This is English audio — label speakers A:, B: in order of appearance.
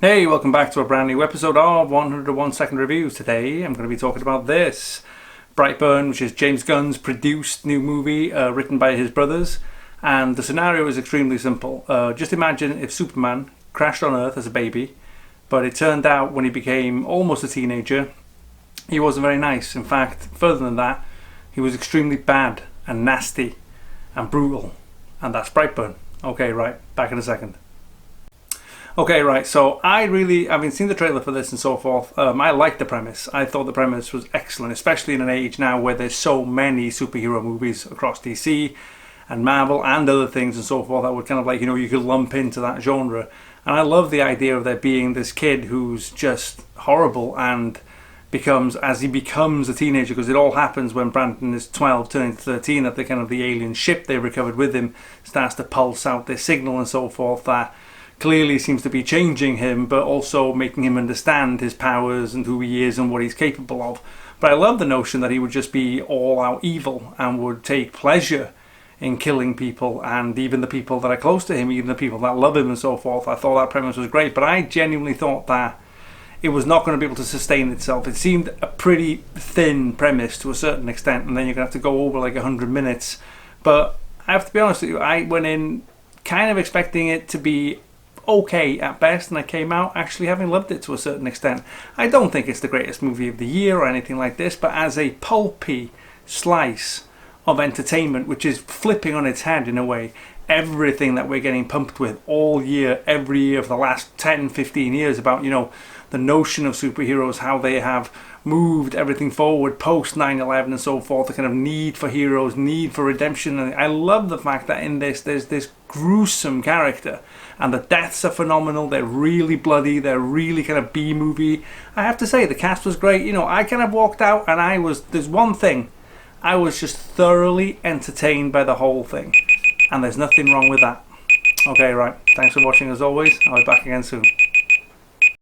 A: Hey, welcome back to a brand new episode of 101 Second Reviews. Today I'm going to be talking about this Brightburn, which is James Gunn's produced new movie written by his brothers. And the scenario is extremely simple. Just imagine if Superman crashed on Earth as a baby, but it turned out when he became almost a teenager, he wasn't very nice. In fact, further than that, he was extremely bad and nasty and brutal. And that's Brightburn. Okay, right, back in a second. Okay, right, so I've seen the trailer for this and so forth. I liked the premise. I thought the premise was excellent, especially in an age now where there's so many superhero movies across DC and Marvel and other things and so forth that would kind of like, you could lump into that genre. And I love the idea of there being this kid who's just horrible and as he becomes a teenager, because it all happens when Brandon is 12 turning to 13, that the alien ship they recovered with him starts to pulse out this signal and so forth that clearly seems to be changing him, but also making him understand his powers and who he is and what he's capable of. But I love the notion that he would just be all out evil and would take pleasure in killing people, and even the people that are close to him, even the people that love him and so forth. I thought that premise was great, but I genuinely thought that it was not going to be able to sustain itself. It seemed a pretty thin premise to a certain extent, and then you're going to have to go over like 100 minutes. But I have to be honest with you, I went in kind of expecting it to be okay at best, and I came out actually having loved it to a certain extent. I don't think it's the greatest movie of the year or anything like this, but as a pulpy slice of entertainment, which is flipping on its head in a way everything that we're getting pumped with all year, every year for the last 10-15 years about, the notion of superheroes, how they have moved everything forward post 9/11 and so forth, the kind of need for heroes, need for redemption. And I love the fact that in this there's this gruesome character, and the deaths are phenomenal. They're really bloody, they're really kind of B-movie. I have to say the cast was great. I kind of walked out and there's one thing, I was just thoroughly entertained by the whole thing, and there's nothing wrong with that. Okay, right, thanks for watching as always. I'll be back again soon.